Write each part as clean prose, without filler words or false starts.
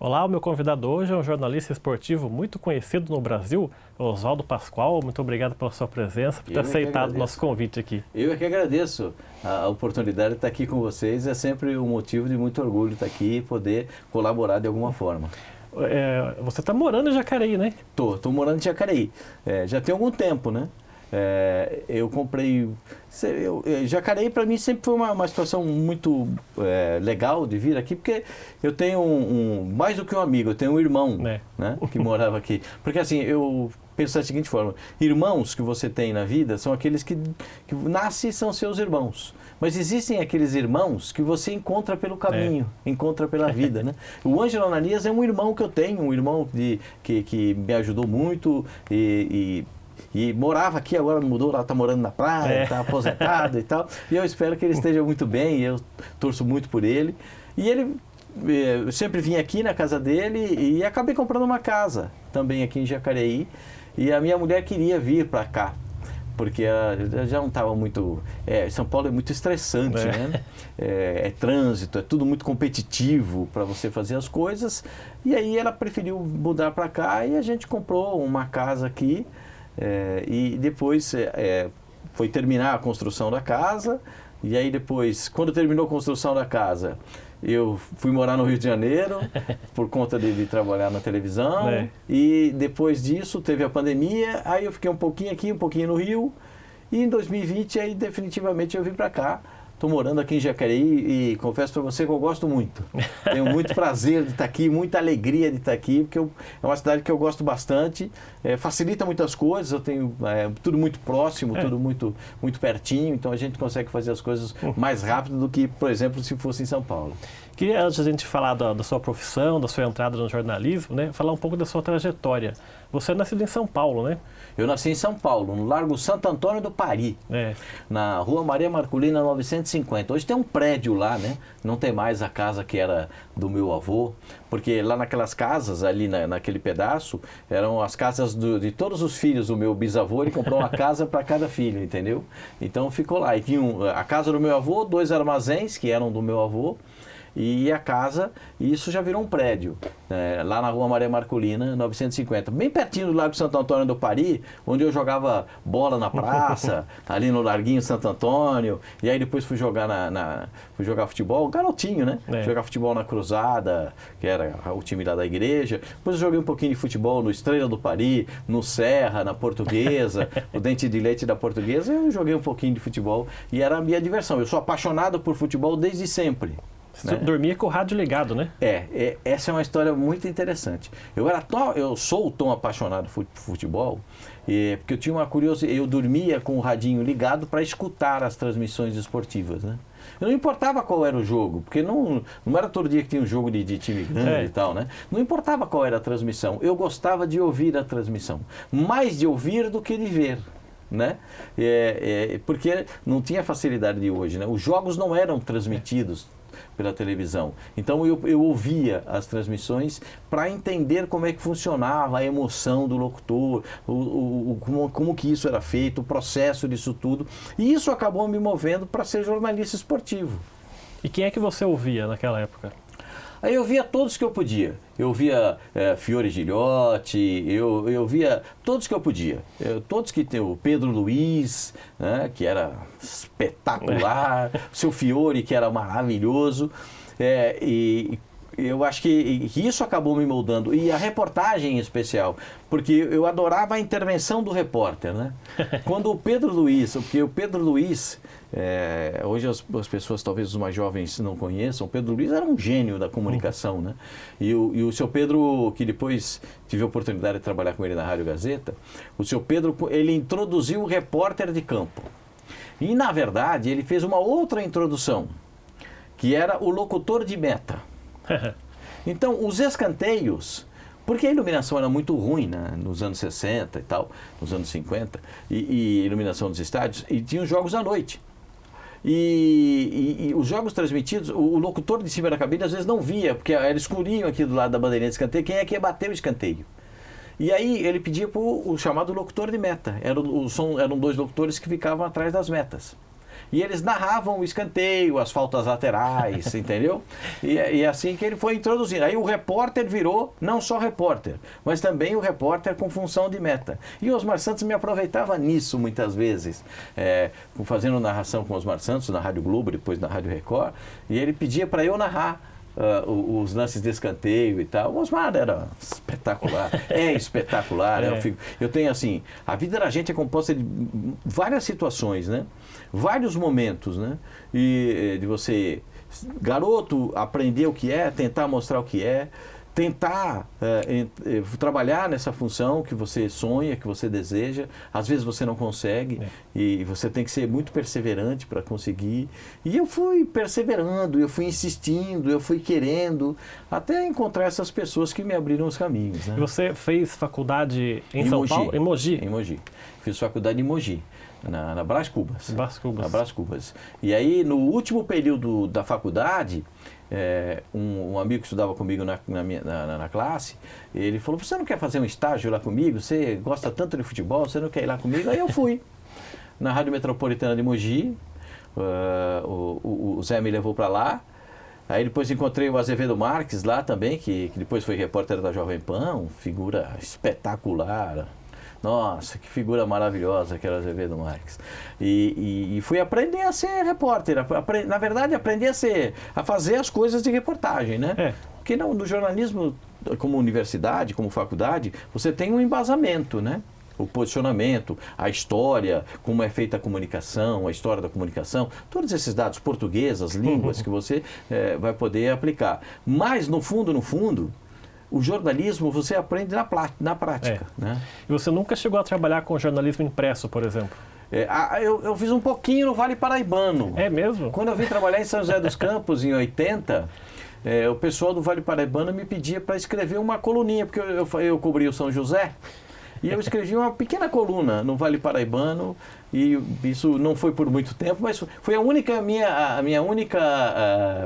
Olá, o meu convidado hoje é um jornalista esportivo muito conhecido no Brasil, Oswaldo Pascoal. Muito obrigado pela sua presença, por ter aceitado o nosso convite aqui. Eu é que agradeço a oportunidade de estar aqui com vocês. É sempre um motivo de muito orgulho estar aqui e poder colaborar de alguma forma. Você está morando em Jacareí, né? Tô morando em Jacareí. Já tem algum tempo, né? Eu comprei... Jacareí para mim sempre foi uma situação muito legal de vir aqui, porque eu tenho mais do que um amigo, eu tenho um irmão, né, que morava aqui. Porque assim, eu penso da seguinte forma: irmãos que você tem na vida são aqueles que nascem e são seus irmãos. Mas existem aqueles irmãos que você encontra pelo caminho, encontra pela vida, né? O Ângelo Ananias é um irmão que eu tenho, um irmão que me ajudou muito e morava aqui, agora mudou, lá está morando na praia, está aposentado e tal. E eu espero que ele esteja muito bem, eu torço muito por ele. E eu sempre vim aqui na casa dele e acabei comprando uma casa também aqui em Jacareí. E a minha mulher queria vir para cá, porque já não estava muito... São Paulo é muito estressante, né? É trânsito, é tudo muito competitivo para você fazer as coisas. E aí ela preferiu mudar para cá e a gente comprou uma casa aqui. E depois foi terminar a construção da casa, e aí depois, quando terminou a construção da casa, eu fui morar no Rio de Janeiro, por conta de trabalhar na televisão, e depois disso teve a pandemia, aí eu fiquei um pouquinho aqui, um pouquinho no Rio, e em 2020 aí definitivamente eu vim para cá. Estou morando aqui em Jacareí e confesso para você que eu gosto muito. Tenho muito prazer de estar aqui, muita alegria de estar aqui, porque é uma cidade que eu gosto bastante, facilita muitas coisas, eu tenho tudo muito próximo, tudo muito, muito pertinho, então a gente consegue fazer as coisas mais rápido do que, por exemplo, se fosse em São Paulo. Queria, antes de a gente falar da sua profissão, da sua entrada no jornalismo, né, falar um pouco da sua trajetória. Você é nascido em São Paulo, né? Eu nasci em São Paulo, no Largo Santo Antônio do Pari, na Rua Maria Marculina 950. Hoje tem um prédio lá, né? Não tem mais a casa que era do meu avô, porque lá naquelas casas, ali naquele pedaço, eram as casas de todos os filhos do meu bisavô. Ele comprou uma casa para cada filho, entendeu? Então ficou lá. E tinha a casa do meu avô, 2 armazéns que eram do meu avô, e a casa, e isso já virou um prédio, lá na Rua Maria Marculina, 950, bem pertinho do Lago Santo Antônio do Pari, onde eu jogava bola na praça, ali no Larguinho Santo Antônio, e aí depois fui jogar fui jogar futebol, garotinho, né? Jogar futebol na Cruzada, que era o time lá da igreja. Depois eu joguei um pouquinho de futebol no Estrela do Pari, no Serra, na Portuguesa, o Dente de Leite da Portuguesa. Eu joguei um pouquinho de futebol e era a minha diversão. Eu sou apaixonado por futebol desde sempre. Você dormia com o rádio ligado, né? Essa é uma história muito interessante. Eu sou tão apaixonado por futebol, porque eu tinha uma curiosidade, eu dormia com o radinho ligado para escutar as transmissões esportivas, né? Eu não importava qual era o jogo, porque não era todo dia que tinha um jogo de time grande e tal, né? Não importava qual era a transmissão, eu gostava de ouvir a transmissão, mais de ouvir do que de ver, né? Porque não tinha a facilidade de hoje, né? Os jogos não eram transmitidos pela televisão. Então eu ouvia as transmissões para entender como é que funcionava a emoção do locutor, como que isso era feito, o processo disso tudo. E isso acabou me movendo para ser jornalista esportivo. E quem é que você ouvia naquela época? Aí eu via todos que eu podia. Eu via Fiore Gilhote, eu via todos que eu podia. Todos que tem o Pedro Luiz, né, que era espetacular, o seu Fiore, que era maravilhoso. E eu acho que isso acabou me moldando. E a reportagem em especial, porque eu adorava a intervenção do repórter, né? Quando o Pedro Luiz, porque o Pedro Luiz, hoje as pessoas, talvez os mais jovens não conheçam, o Pedro Luiz era um gênio da comunicação, né? E o seu Pedro, que depois tive a oportunidade de trabalhar com ele na Rádio Gazeta, o seu Pedro, ele introduziu o repórter de campo. E, na verdade, ele fez uma outra introdução, que era o locutor de meta. Então, os escanteios, porque a iluminação era muito ruim, né, nos anos 60 e tal, nos anos 50, e iluminação dos estádios, e tinha os jogos à noite. E os jogos transmitidos, o locutor de cima da cabine às vezes não via, porque era escurinho aqui do lado da bandeirinha de escanteio, quem é que ia bater o escanteio. E aí ele pedia para o chamado locutor de meta, eram 2 locutores que ficavam atrás das metas. E eles narravam o escanteio, as faltas laterais, entendeu? E assim que ele foi introduzindo. Aí o repórter virou não só repórter, mas também o repórter com função de meta. E o Osmar Santos me aproveitava nisso muitas vezes, fazendo narração com o Osmar Santos na Rádio Globo, depois na Rádio Record, e ele pedia para eu narrar os lances de escanteio e tal. O Osmar era espetacular, é espetacular. Eu tenho assim, a vida da gente é composta de várias situações, né? Vários momentos, né? E de você, garoto, aprender o que é, tentar mostrar o que é, tentar trabalhar nessa função que você sonha, que você deseja. Às vezes você não consegue e você tem que ser muito perseverante para conseguir. E eu fui perseverando, eu fui insistindo, eu fui querendo, até encontrar essas pessoas que me abriram os caminhos. Né? E você fez faculdade em São Paulo? Em Mogi? Em Mogi. Fiz faculdade em Mogi. Na Brás Cubas. Na Brás Cubas. E aí, no último período da faculdade, um amigo que estudava comigo na classe, ele falou, você não quer fazer um estágio lá comigo? Você gosta tanto de futebol, você não quer ir lá comigo? Aí eu fui. Na Rádio Metropolitana de Mogi, o Zé me levou para lá. Aí depois encontrei o Azevedo Marques lá também, que depois foi repórter da Jovem Pan, figura espetacular. Nossa, que figura maravilhosa que era o Azevedo Marques. E fui aprender a ser repórter, na verdade aprender a fazer as coisas de reportagem, né? Porque no jornalismo, como universidade, como faculdade, você tem um embasamento, né? O posicionamento, a história, como é feita a comunicação, a história da comunicação, todos esses dados, português, as línguas que você vai poder aplicar. Mas, no fundo, o jornalismo você aprende na prática. Né? E você nunca chegou a trabalhar com jornalismo impresso, por exemplo? Eu fiz um pouquinho no Vale Paraibano. É mesmo? Quando eu vim trabalhar em São José dos Campos, em 80, o pessoal do Vale Paraibano me pedia para escrever uma coluninha, porque eu cobri o São José. E eu escrevi uma pequena coluna no Vale Paraibano, e isso não foi por muito tempo, mas foi a minha única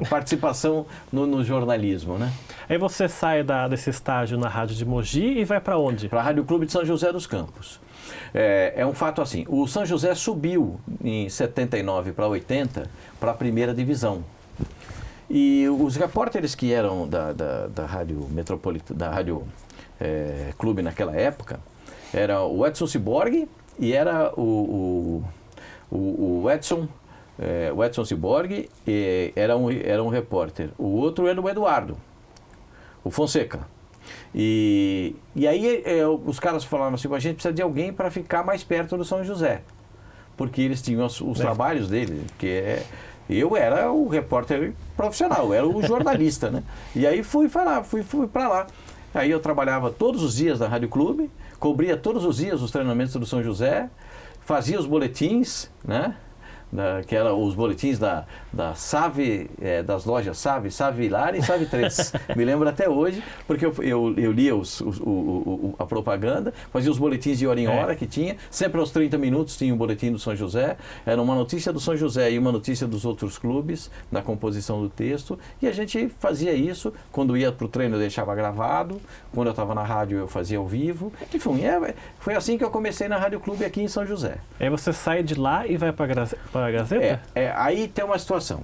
participação no jornalismo, né? Aí você sai desse estágio na Rádio de Mogi e vai para onde? Para a Rádio Clube de São José dos Campos. É um fato assim, o São José subiu em 79 para 80 para a primeira divisão. E os repórteres que eram da Rádio Metropolitana, da Rádio Clube naquela época, era o Edson Ciborgue e era o Edson Ciborgue era um repórter. O outro era o Eduardo, o Fonseca. E aí os caras falaram assim, a gente precisa de alguém para ficar mais perto do São José. Porque eles tinham os trabalhos dele, eu era o repórter profissional, eu era o jornalista, né? E aí fui para lá. Aí eu trabalhava todos os dias na Rádio Clube, cobria todos os dias os treinamentos do São José, fazia os boletins, né? Que eram os boletins da Save, das lojas Save Vilar e Save 3. Me lembro até hoje, porque eu lia a propaganda, fazia os boletins de hora em hora que tinha, sempre aos 30 minutos tinha um boletim do São José, era uma notícia do São José e uma notícia dos outros clubes na composição do texto, e a gente fazia isso, quando ia para o treino eu deixava gravado, quando eu estava na rádio eu fazia ao vivo, enfim, foi assim que eu comecei na Rádio Clube aqui em São José. Aí você sai de lá e vai para a Gazeta? Aí tem uma situação.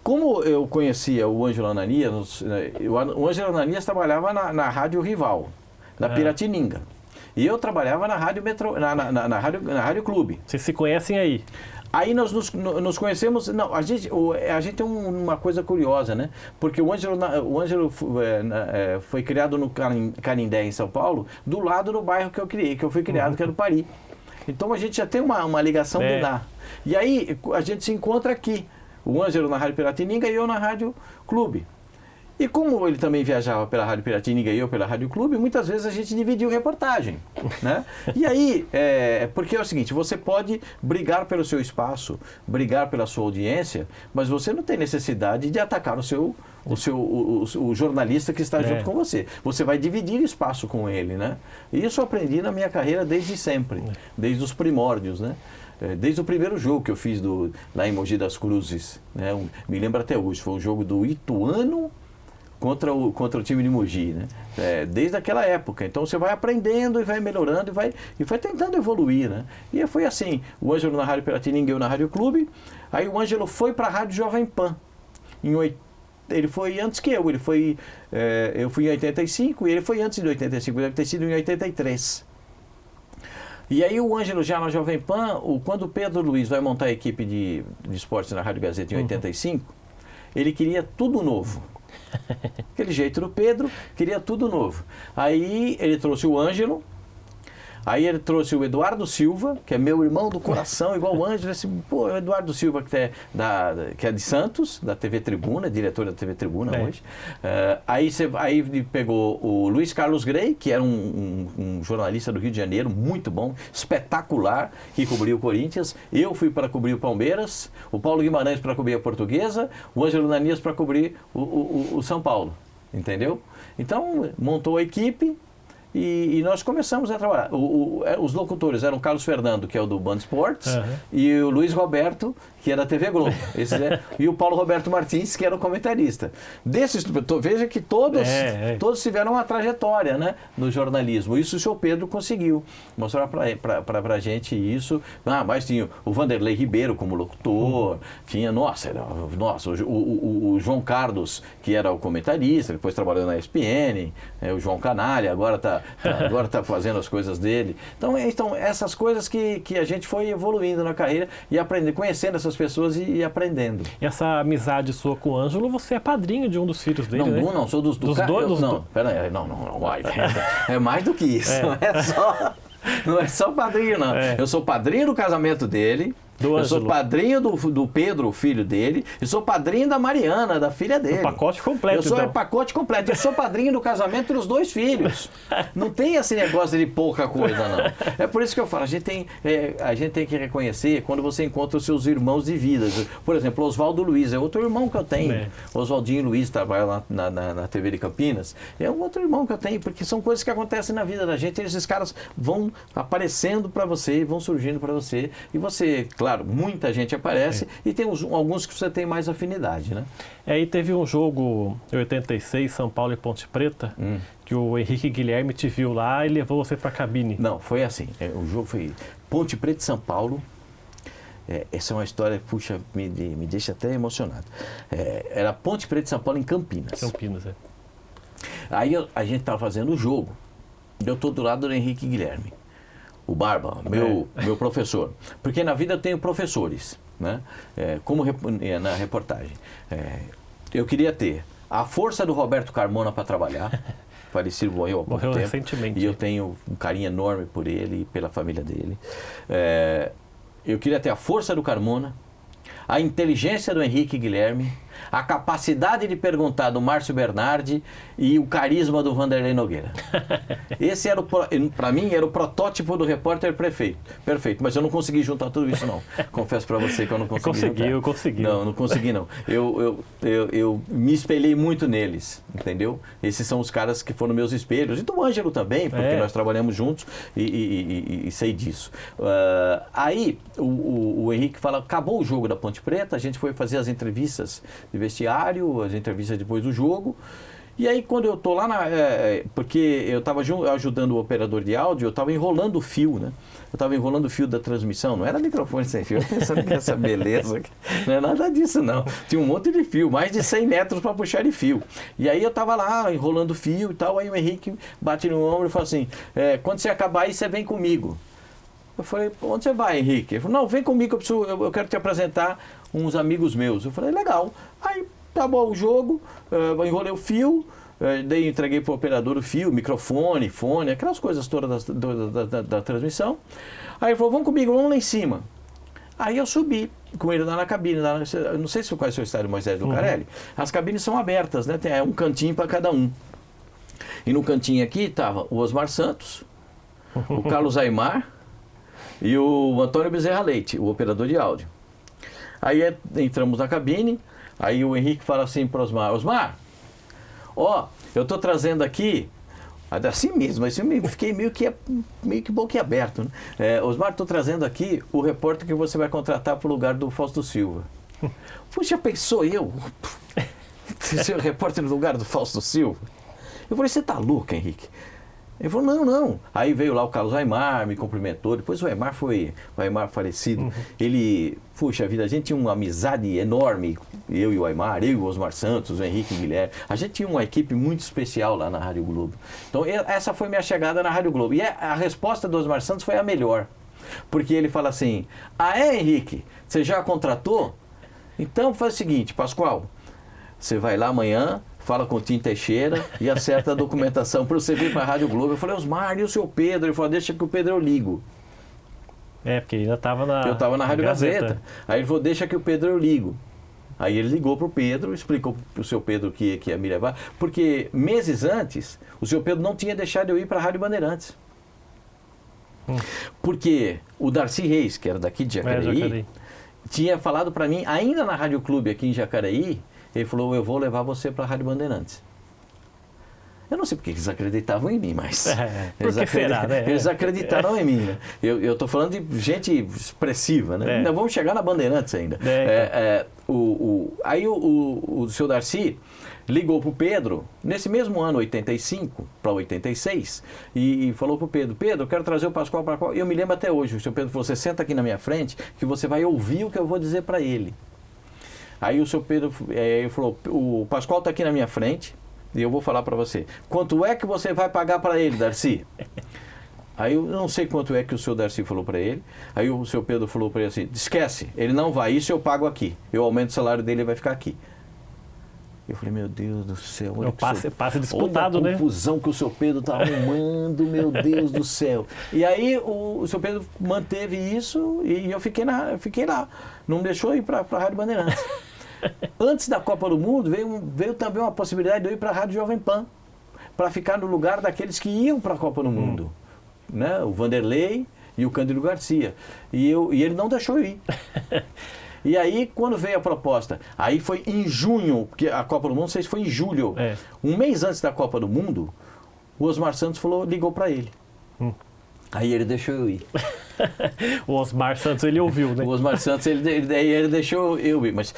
Como eu conhecia o Ângelo Ananias, o Ângelo Ananias trabalhava na rádio rival, na Piratininga. E eu trabalhava na rádio na rádio Clube. Vocês se conhecem aí? Aí nós nos conhecemos. Não, a gente tem uma coisa curiosa, né? Porque o Ângelo foi criado no Canindé, em São Paulo, do lado do bairro que eu fui criado, que era o Pari. Então a gente já tem uma ligação de lá. E aí a gente se encontra aqui. O Ângelo na Rádio Piratininga e eu na Rádio Clube. E como ele também viajava pela Rádio Piratininga e eu pela Rádio Clube, muitas vezes a gente dividiu reportagem, né? E aí, porque é o seguinte, você pode brigar pelo seu espaço, brigar pela sua audiência, mas você não tem necessidade de atacar o jornalista que está junto com você. Você vai dividir espaço com ele, né? E isso eu aprendi na minha carreira desde sempre, desde os primórdios, né? Desde o primeiro jogo que eu fiz lá em Mogi das Cruzes, né? Me lembro até hoje, foi um jogo do Ituano contra o time de Mogi, né? Desde aquela época. Então você vai aprendendo e vai melhorando e vai tentando evoluir, né? E foi assim, o Ângelo na Rádio Piratininga e eu na Rádio Clube. Aí o Ângelo foi para a Rádio Jovem Pan, ele foi antes que eu fui em 85 e ele foi antes de 85, deve ter sido em 83. E aí o Ângelo já na Jovem Pan, quando o Pedro Luiz vai montar a equipe de esportes na Rádio Gazeta em 85, ele queria tudo novo. Aquele jeito do Pedro, queria tudo novo. Aí ele trouxe o Ângelo, aí ele trouxe o Eduardo Silva, que é meu irmão do coração, igual o Ângelo. O Eduardo Silva, que é de Santos, da TV Tribuna, diretor da TV Tribuna hoje. Aí pegou o Luiz Carlos Grey, que era um jornalista do Rio de Janeiro, muito bom, espetacular, que cobriu o Corinthians. Eu fui para cobrir o Palmeiras, o Paulo Guimarães para cobrir a Portuguesa, o Ângelo Nanias para cobrir o São Paulo, entendeu? Então, montou a equipe. E nós começamos a trabalhar. Os locutores eram o Carlos Fernando, que é o do Band Esportes, e o Luiz Roberto, que é da TV Globo, e o Paulo Roberto Martins, que era o comentarista. Veja que todos tiveram uma trajetória, né, no jornalismo. Isso o senhor Pedro conseguiu mostrar para a gente isso. Mas tinha o Vanderlei Ribeiro como locutor, tinha, o João Carlos, que era o comentarista, depois trabalhou na ESPN, o João Canalha, agora está fazendo as coisas dele. Então, essas coisas que a gente foi evoluindo na carreira e aprendendo, conhecendo essas pessoas e aprendendo. E essa amizade sua com o Ângelo, você é padrinho de um dos filhos dele, né? Não, sou dos dois. Peraí, não, é mais do que isso. Não é só padrinho, não. Eu sou padrinho do casamento dele. Eu sou padrinho do Pedro, o filho dele, e sou padrinho da Mariana, da filha dele. O pacote completo, Eu sou pacote completo. Eu sou padrinho do casamento dos 2 filhos. Não tem esse negócio de pouca coisa, não. É por isso que eu falo, a gente tem que reconhecer quando você encontra os seus irmãos de vida. Por exemplo, Oswaldo Luiz é outro irmão que eu tenho. Oswaldinho Luiz trabalha lá na TV de Campinas. É um outro irmão que eu tenho, porque são coisas que acontecem na vida da gente. Esses caras vão aparecendo para você, vão surgindo para você, e você... Claro, muita gente aparece e tem alguns que você tem mais afinidade, né? Aí teve um jogo em 86, São Paulo e Ponte Preta, que o Henrique Guilherme te viu lá e levou você para a cabine. Não, foi assim. O jogo foi Ponte Preta e São Paulo. Essa é uma história que, puxa, me deixa até emocionado. Era Ponte Preta e São Paulo em Campinas. Aí a gente estava fazendo o jogo. Eu estou do lado do Henrique Guilherme. O Barba, meu professor. Porque na vida eu tenho professores, né? Como na reportagem. Eu queria ter a força do Roberto Carmona para trabalhar. Falecido, morreu há pouco tempo. Recentemente. E eu tenho um carinho enorme por ele e pela família dele. Eu queria ter a força do Carmona, a inteligência do Henrique Guilherme, a capacidade de perguntar do Márcio Bernardi e o carisma do Vanderlei Nogueira. Esse era, para mim, era o protótipo do repórter perfeito. Mas eu não consegui juntar tudo isso, não. Confesso para você que eu não consegui. Eu consegui. Não consegui, não. Eu me espelhei muito neles, entendeu? Esses são os caras que foram meus espelhos. E do Ângelo também, porque nós trabalhamos juntos e sei disso. Aí, o Henrique fala, acabou o jogo da Ponte Preta, a gente foi fazer as entrevistas de vestiário, as entrevistas depois do jogo. E aí quando eu tô lá porque eu estava ajudando o operador de áudio, eu estava enrolando o fio, né? Eu estava enrolando o fio da transmissão, não era microfone sem fio, eu pensando que essa beleza, não é nada disso não. Tinha um monte de fio, mais de 100 metros para puxar de fio. E aí eu estava lá enrolando o fio e tal, aí o Henrique bate no ombro e fala assim, quando você acabar aí, você vem comigo. Eu falei, onde você vai, Henrique? Ele falou, não, vem comigo, eu quero te apresentar uns amigos meus. Eu falei, legal. Aí acabou o jogo, enrolei o fio, daí entreguei para o operador o fio, microfone, fone, aquelas coisas todas da transmissão. Aí ele falou, vamos comigo, vamos lá em cima. Aí eu subi com ele lá na cabine, eu não sei se você conhece o estádio Moisés Lucarelli, as cabines são abertas, né? Tem um cantinho para cada um. E no cantinho aqui estava o Osmar Santos, o Carlos Aimar e o Antônio Bezerra Leite, o operador de áudio. Aí entramos na cabine, aí o Henrique fala assim para o Osmar, eu estou trazendo aqui, assim mesmo, assim, fiquei meio que boquiaberto, né? Osmar, estou trazendo aqui o repórter que você vai contratar para o lugar do Fausto Silva. Puxa, pensou eu? ser repórter no lugar do Fausto Silva. Eu falei, você tá louco, Henrique? Ele falou, não, não. Aí veio lá o Carlos Aimar, me cumprimentou. Depois o Aimar falecido. Ele, puxa vida, a gente tinha uma amizade enorme. Eu e o Aimar, eu e o Osmar Santos, o Henrique e o Guilherme. A gente tinha uma equipe muito especial lá na Rádio Globo. Então essa foi minha chegada na Rádio Globo. E a resposta do Osmar Santos foi a melhor. Porque ele fala assim, Henrique, você já contratou? Então faz o seguinte, Pascoal, você vai lá amanhã, fala com o Tim Teixeira e acerta a documentação para você vir para a Rádio Globo. Eu falei, Osmar, e o seu Pedro? Ele falou, deixa que o Pedro eu ligo. Porque ainda estava na... Eu estava na Rádio Gazeta. Aí ele falou, deixa que o Pedro eu ligo. Aí ele ligou para o Pedro, explicou para o seu Pedro que ia me levar, porque meses antes, o seu Pedro não tinha deixado eu ir para a Rádio Bandeirantes. Porque o Darcy Reis, que era daqui de Jacareí, tinha falado para mim, ainda na Rádio Clube aqui em Jacareí, ele falou, eu vou levar você para a Rádio Bandeirantes. Eu não sei porque eles acreditavam em mim, mas... Eles acreditaram em mim, né? Eu estou falando de gente expressiva, né? Ainda vamos chegar na Bandeirantes ainda. Aí o seu Darcy ligou para o Pedro, nesse mesmo ano, 85 para 86, e falou para o Pedro, eu quero trazer o Pascoal para cá. Eu me lembro até hoje, o seu Pedro falou, você senta aqui na minha frente, que você vai ouvir o que eu vou dizer para ele. Aí o seu Pedro falou, o Pascoal está aqui na minha frente, e eu vou falar para você. Quanto é que você vai pagar para ele, Darcy? Aí eu não sei quanto é que o seu Darcy falou para ele. Aí o seu Pedro falou para ele assim, esquece, ele não vai, isso eu pago aqui. Eu aumento o salário dele e vai ficar aqui. Eu falei, meu Deus do céu. Olha passe disputado, né? A confusão que o seu Pedro está arrumando, meu Deus do céu. E aí o seu Pedro manteve isso e eu fiquei lá. Não me deixou ir para a Rádio Bandeirantes. Antes da Copa do Mundo, veio também uma possibilidade de eu ir para a Rádio Jovem Pan, para ficar no lugar daqueles que iam para a Copa do Mundo. Né? O Vanderlei e o Cândido Garcia. E ele não deixou eu ir. E aí, quando veio a proposta, aí foi em junho, porque a Copa do Mundo, não sei se foi em julho, um mês antes da Copa do Mundo, o Osmar Santos ligou para ele. Aí ele deixou eu ir. O Osmar Santos, ele ouviu, né? O Osmar Santos, ele deixou eu ir, mas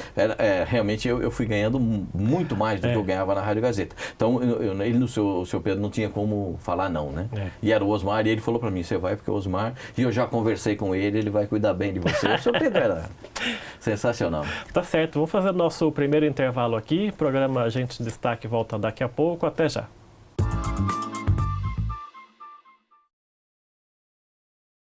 realmente eu fui ganhando muito mais do que eu ganhava na Rádio Gazeta. Então, o seu Pedro não tinha como falar não, né? E era o Osmar, e ele falou para mim, você vai porque é o Osmar, e eu já conversei com ele vai cuidar bem de você. O seu Pedro era sensacional. Tá certo, vamos fazer o nosso primeiro intervalo aqui, o programa Agente de Destaque volta daqui a pouco, até já.